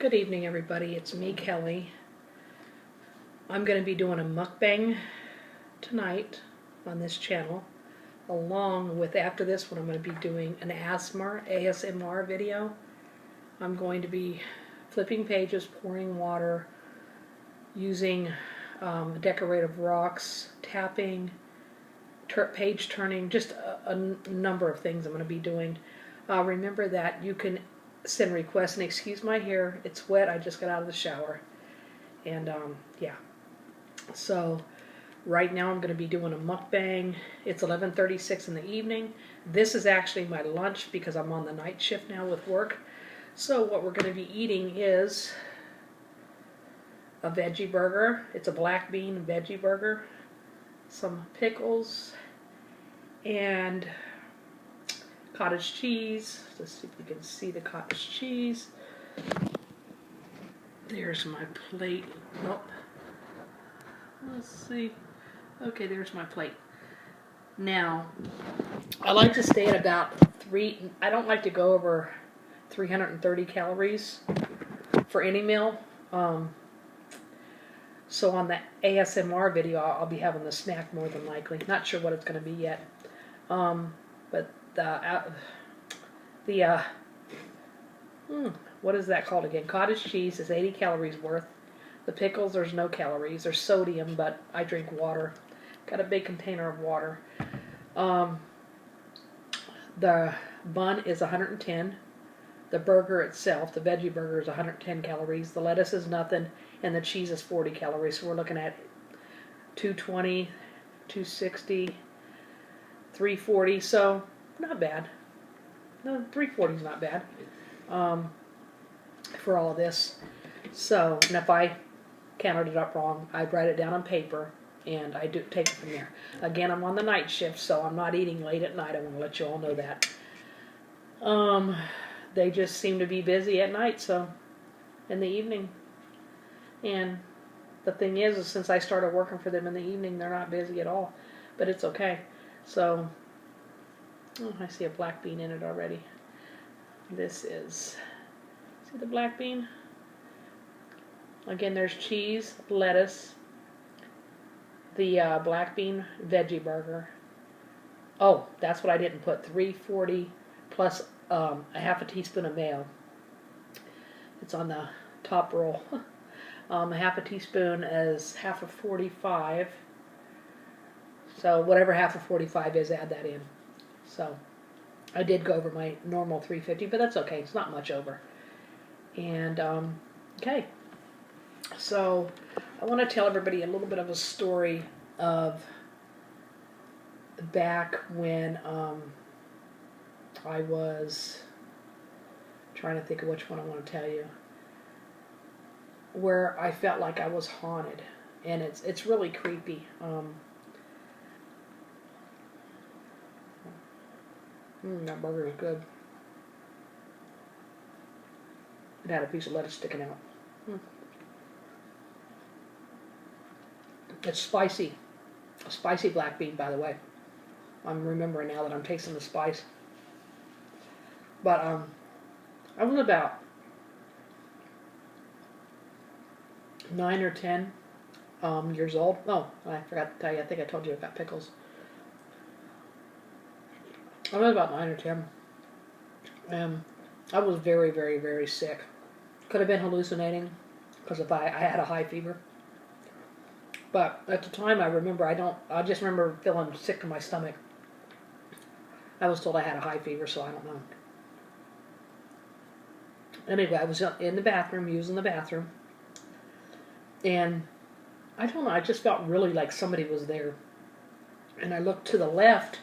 Good evening, everybody. It's me, Kelly. I'm going to be doing a mukbang tonight on this channel, along with, after this one, I'm going to be doing an ASMR video. I'm going to be flipping pages, pouring water, using decorative rocks, tapping, page turning, just a number of things I'm going to be doing. Remember that you can send requests, and excuse my hair, it's wet, I just got out of the shower, and yeah, so right now I'm going to be doing a mukbang. It's 11:36 in the evening. This is actually my lunch because I'm on the night shift now with work. So what we're going to be eating is a veggie burger. It's a black bean veggie burger, some pickles, and cottage cheese. Let's see if you can see the cottage cheese. There's my plate. Nope. Let's see. Okay, there's my plate. Now, I like to stay at about I don't like to go over 330 calories for any meal. So on the ASMR video, I'll be having the snack more than likely. Not sure what it's going to be yet. But what is that called again? Cottage cheese is 80 calories worth. The pickles, there's no calories. There's sodium, but I drink water. Got a big container of water. The bun is 110. The burger itself, the veggie burger, is 110 calories. The lettuce is nothing, and the cheese is 40 calories. So we're looking at 220, 260, 340. So not bad. No, 340 is not bad for all of this. So, and if I counted it up wrong, I'd write it down on paper, and I do take it from there. Again, I'm on the night shift, so I'm not eating late at night. I want to let you all know that. They just seem to be busy at night, so in the evening. And the thing is since I started working for them in the evening, they're not busy at all. But it's okay. So, oh, I see a black bean in it already. This is, see the black bean? Again, there's cheese, lettuce, the black bean veggie burger. Oh, that's what I didn't put. 340 plus a half a teaspoon of mayo. It's on the top roll. A half a teaspoon is half of 45. So whatever half of 45 is, add that in. So I did go over my normal 350, but that's okay. It's not much over. And okay. So I want to tell everybody a little bit of a story of back when I was trying to think of which one I want to tell you, where I felt like I was haunted, and it's really creepy. That burger is good. It had a piece of lettuce sticking out. It's spicy. A spicy black bean, by the way. I'm remembering now that I'm tasting the spice. But I was about 9 or 10 years old. Oh, I forgot to tell you. I think I told you I got pickles. I was about 9 or 10. And I was very, very, very sick. Could have been hallucinating because I had a high fever. But at the time, I just remember feeling sick to my stomach. I was told I had a high fever, so I don't know. Anyway, I was in the bathroom, using the bathroom, and I don't know, I just felt really like somebody was there. And I looked to the left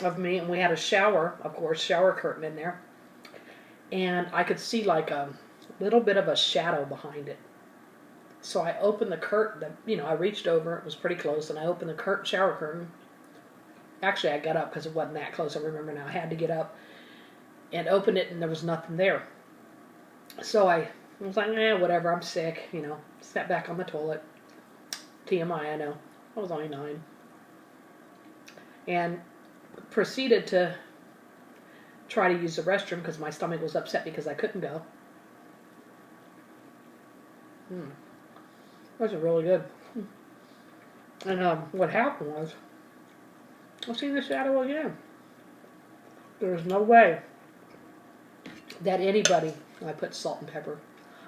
of me, and we had a shower, of course, shower curtain in there, and I could see like a little bit of a shadow behind it. So I opened the curtain, I reached over, it was pretty close, and I opened the shower curtain. Actually, I got up because it wasn't that close, I remember now. I had to get up and open it, and there was nothing there. So I was like, whatever, I'm sick, sat back on the toilet. TMI, I know. I was only 9. And proceeded to try to use the restroom because my stomach was upset because I couldn't go. Those are really good. And what happened was, I seen the shadow again. There's no way that anybody, I put salt and pepper,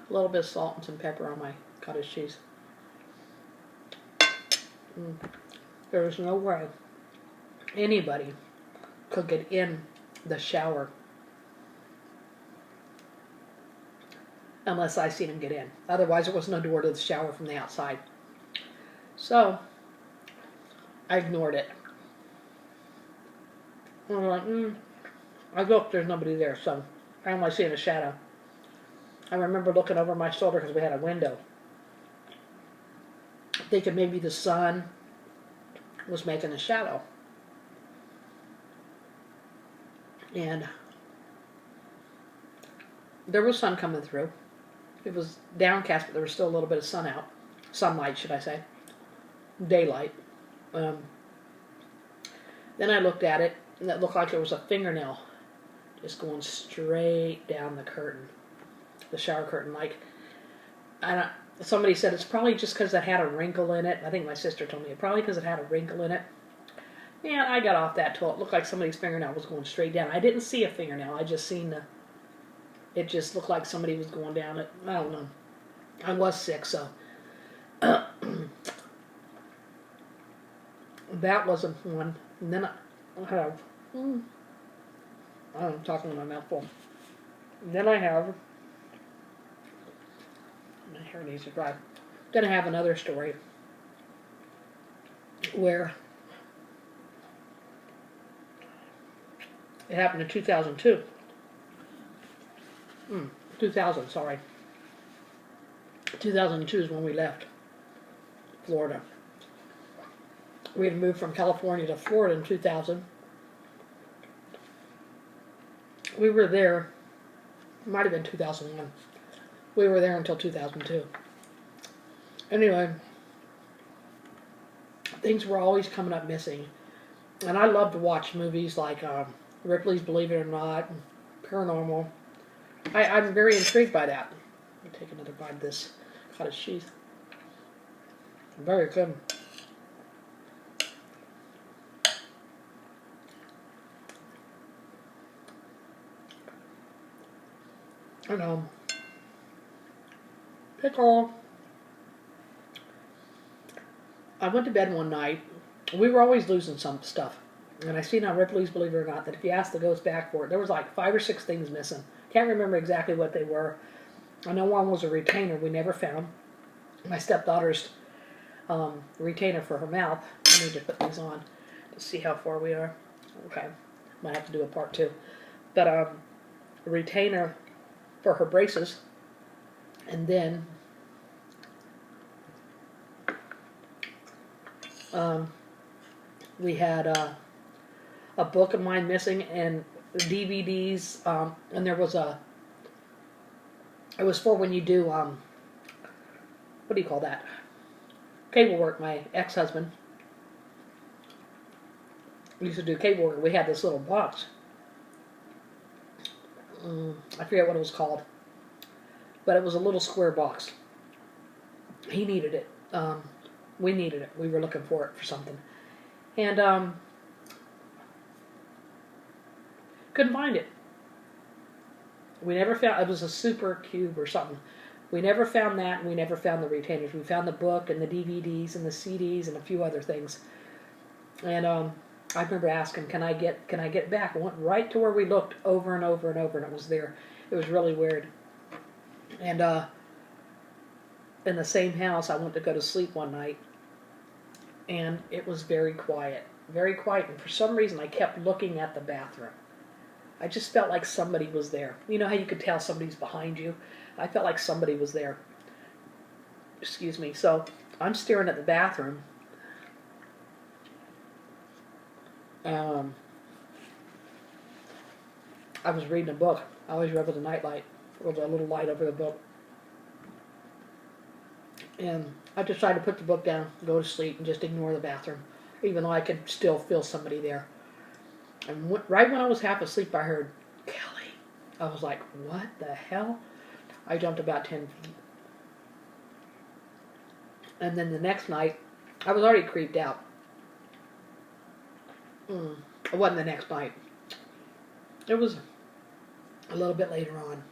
a little bit of salt and some pepper on my cottage cheese. There's no way anybody could get in the shower unless I seen him get in. Otherwise, there was no door to the shower from the outside. So, I ignored it. I was like, I looked, there's nobody there, so I only seen a shadow. I remember looking over my shoulder because we had a window, thinking maybe the sun was making a shadow. And there was sun coming through. It was downcast, but there was still a little bit of sun out. Sunlight, should I say. Daylight. Then I looked at it, and it looked like there was a fingernail just going straight down the curtain. The shower curtain. Like, somebody said it's probably just because it had a wrinkle in it. I think my sister told me it. Probably because it had a wrinkle in it. Yeah, I got off that till it looked like somebody's fingernail was going straight down. I didn't see a fingernail. I just seen it just looked like somebody was going down it. I don't know. I was sick, so. That wasn't one. And then I have, I'm talking with my mouth full. And then I have, my hair needs to dry. Then I have another story where it happened in 2002. 2000, sorry. 2002 is when we left Florida. We had moved from California to Florida in 2000. We were there, it might have been 2001. We were there until 2002. Anyway, things were always coming up missing. And I love to watch movies like Ripley's Believe It or Not, and Paranormal. I'm very intrigued by that. Let me take another bite of this cottage cheese. Very good. And pickle. I went to bed one night. We were always losing some stuff. And I seen on Ripley's Believe It or Not that if you asked the ghost back for it, there was like 5 or 6 things missing. Can't remember exactly what they were. I know one was a retainer we never found. My stepdaughter's retainer for her mouth. I need to put these on to see how far we are. Okay, might have to do a part 2. But a retainer for her braces, and then we had a book of mine missing, and DVDs, and there was it was for when you do, what do you call that? Cable work. My ex-husband used to do cable work. We had this little box. I forget what it was called, but it was a little square box. He needed it. We needed it. We were looking for it for something, and couldn't find it. We never found. It was a super cube or something. We never found that, and we never found the retainers. We found the book and the DVDs and the CDs and a few other things. And I remember asking, "Can I get it back?" I went right to where we looked over and over and over, and it was there. It was really weird. And in the same house, I went to go to sleep one night, and it was very quiet, very quiet. And for some reason, I kept looking at the bathroom. I just felt like somebody was there. You know how you could tell somebody's behind you? I felt like somebody was there. Excuse me. So I'm staring at the bathroom. I was reading a book. I always read with a nightlight, with a little light over the book. And I decided to put the book down, go to sleep, and just ignore the bathroom, even though I could still feel somebody there. And right when I was half asleep, I heard, "Kelly." I was like, "What the hell?" I jumped about 10 feet. And then the next night, I was already creeped out. It wasn't the next night. It was a little bit later on.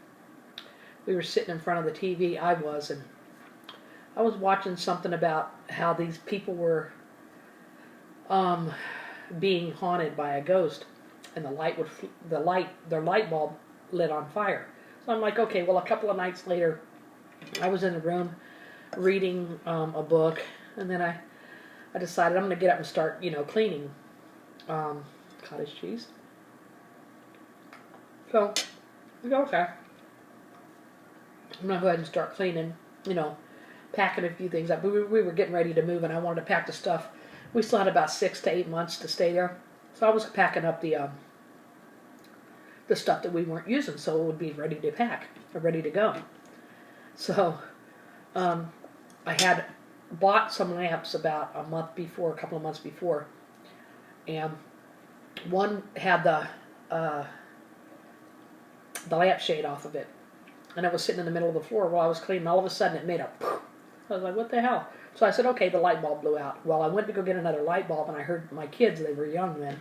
We were sitting in front of the TV, and I was watching something about how these people were being haunted by a ghost, and their light bulb lit on fire. So I'm like, okay, well, a couple of nights later, I was in a room reading a book, and then I decided I'm going to get up and start, cleaning cottage cheese. So I go, okay, I'm going to go ahead and start cleaning, packing a few things up. We were getting ready to move, and I wanted to pack the stuff. We still had about 6 to 8 months to stay there, so I was packing up the stuff that we weren't using, so it would be ready to pack, or ready to go. So I had bought some lamps about a couple of months before, and one had the lampshade off of it, and it was sitting in the middle of the floor while I was cleaning. All of a sudden, it made a poof. I was like, what the hell? So I said, okay, the light bulb blew out. Well, I went to go get another light bulb, and I heard my kids, they were young then,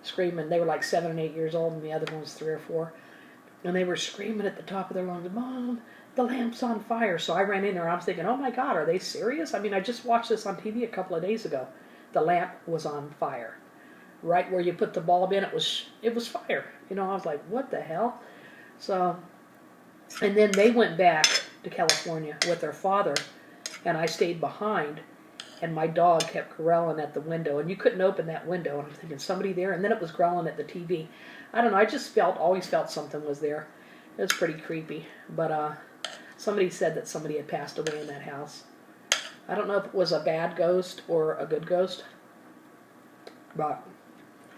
screaming. They were like 7 and 8 years old, and the other one was 3 or 4. And they were screaming at the top of their lungs, Mom, the lamp's on fire. So I ran in there, and I was thinking, oh my God, are they serious? I mean, I just watched this on TV a couple of days ago. The lamp was on fire. Right where you put the bulb in, it was fire. I was like, what the hell? So, and then they went back to California with their father, and I stayed behind, and my dog kept growling at the window, and you couldn't open that window, and I'm thinking, somebody there? And then it was growling at the TV. I don't know, I just always felt something was there. It was pretty creepy, but somebody said that somebody had passed away in that house. I don't know if it was a bad ghost or a good ghost, but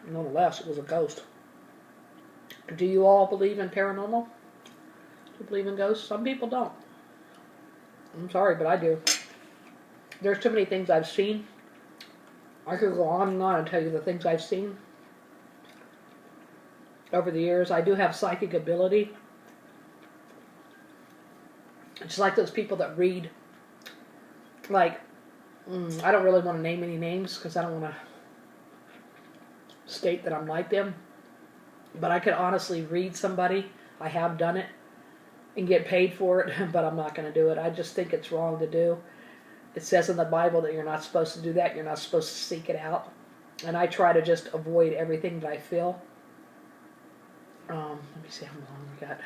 nonetheless, it was a ghost. Do you all believe in paranormal? Do you believe in ghosts? Some people don't. I'm sorry, but I do. There's too many things I've seen. I could go on and tell you the things I've seen over the years. I do have psychic ability. It's like those people that read, like, I don't really want to name any names because I don't want to state that I'm like them. But I could honestly read somebody. I have done it and get paid for it, but I'm not going to do it. I just think it's wrong to do. It says in the Bible that you're not supposed to do that. You're not supposed to seek it out. And I try to just avoid everything that I feel. Let me see how long we got.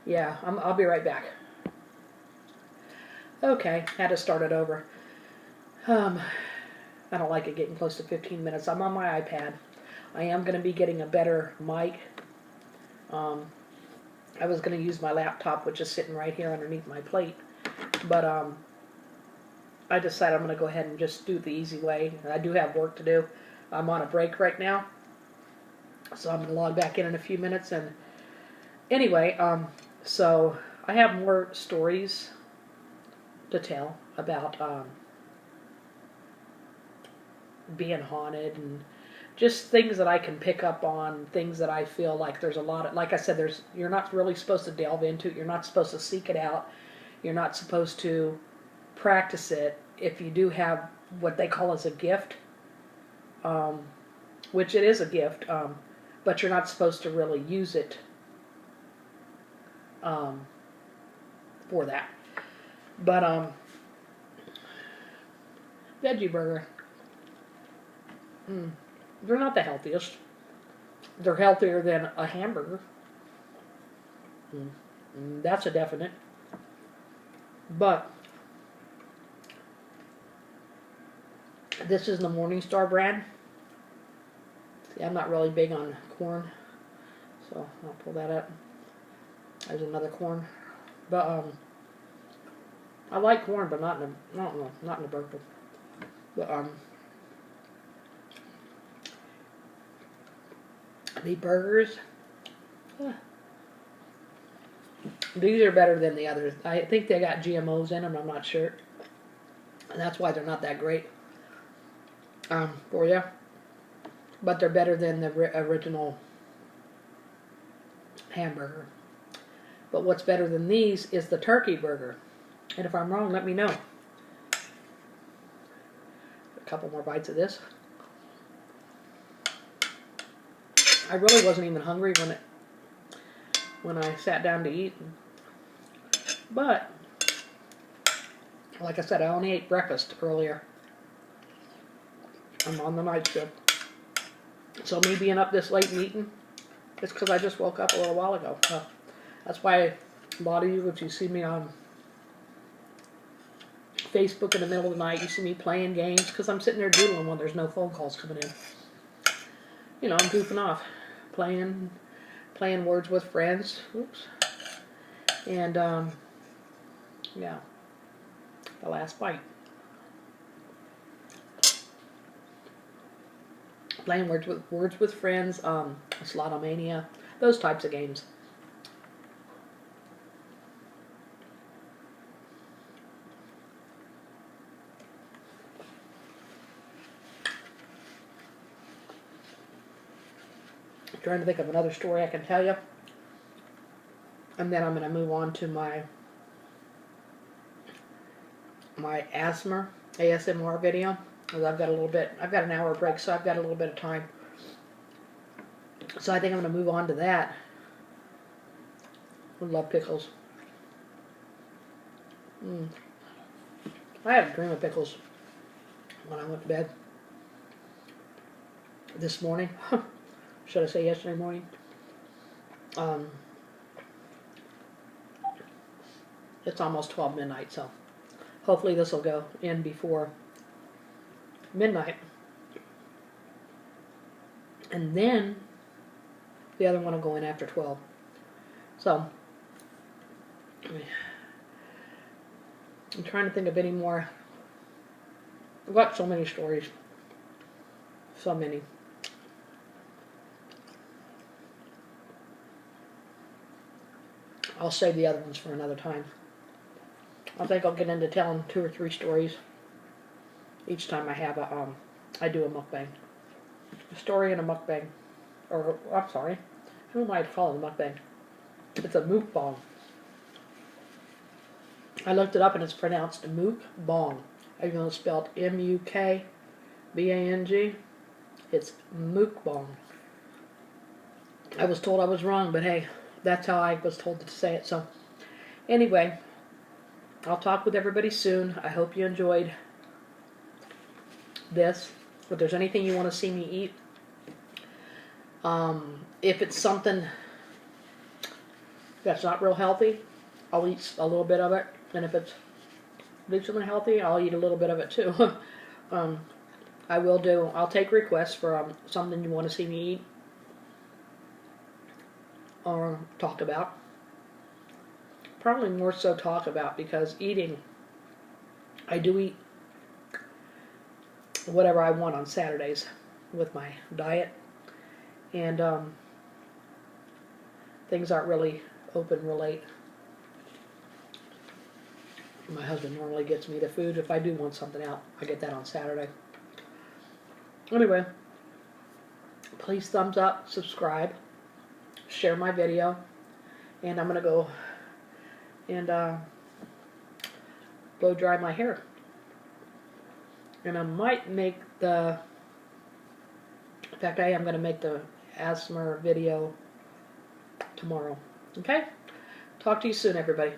Yeah, I'll be right back. Okay, had to start it over. I don't like it getting close to 15 minutes. I'm on my iPad. I am going to be getting a better mic. I was going to use my laptop, which is sitting right here underneath my plate. But I decided I'm going to go ahead and just do it the easy way. I do have work to do. I'm on a break right now, so I'm going to log back in a few minutes. And anyway, so I have more stories to tell about being haunted and just things that I can pick up on, things that I feel like there's a lot of, like I said, you're not really supposed to delve into it. You're not supposed to seek it out. You're not supposed to practice it. If you do have what they call as a gift, which it is a gift, but you're not supposed to really use it for that. But veggie burger. They're not the healthiest. They're healthier than a hamburger. That's a definite. But this is the Morningstar brand. See, I'm not really big on corn, so I'll pull that up. There's another corn. But I like corn, but not in a burger. But the burgers, these are better than the others. I think they got GMOs in them, I'm not sure. And that's why they're not that great for you. But they're better than the original hamburger. But what's better than these is the turkey burger. And if I'm wrong, let me know. couple more bites of this. I really wasn't even hungry when I sat down to eat. But, like I said, I only ate breakfast earlier. I'm on the night shift. So me being up this late and eating, it's because I just woke up a little while ago. That's why a lot of you, if you see me on Facebook in the middle of the night, you see me playing games, because I'm sitting there doodling when there's no phone calls coming in. You know, I'm goofing off, playing words with friends. Oops. And, yeah, the last bite. Playing words with friends, Slotomania, those types of games. I'm trying to think of another story I can tell you, and then I'm going to move on to my ASMR video. Because I've got an hour break, so I've got a little bit of time. So I think I'm going to move on to that. I love pickles. I had a dream of pickles when I went to bed this morning. Should I say yesterday morning? It's almost 12 midnight, so hopefully this will go in before midnight. And then the other one will go in after 12. So I'm trying to think of any more. I've got so many stories. So many. I'll save the other ones for another time. I think I'll get into telling 2 or 3 stories each time I have I do a mukbang. A story and a mukbang. Or, I'm sorry, who am I to call it a mukbang? It's a mukbang. I looked it up and it's pronounced mukbang. Even though it's spelled M-U-K-B-A-N-G, it's mukbang. I was told I was wrong, but hey, that's how I was told to say it. So, anyway, I'll talk with everybody soon. I hope you enjoyed this. If there's anything you want to see me eat, if it's something that's not real healthy, I'll eat a little bit of it. And if it's decently healthy, I'll eat a little bit of it too. I'll take requests for something you want to see me eat or talk about. Probably more so talk about, because eating, I do eat whatever I want on Saturdays with my diet, and things aren't really open real late. My husband normally gets me the food. If I do want something out, I get that on Saturday. Anyway, please thumbs up, subscribe, share my video, and I'm going to go and blow dry my hair. And I might make in fact, I am going to make the ASMR video tomorrow. Okay? Talk to you soon, everybody.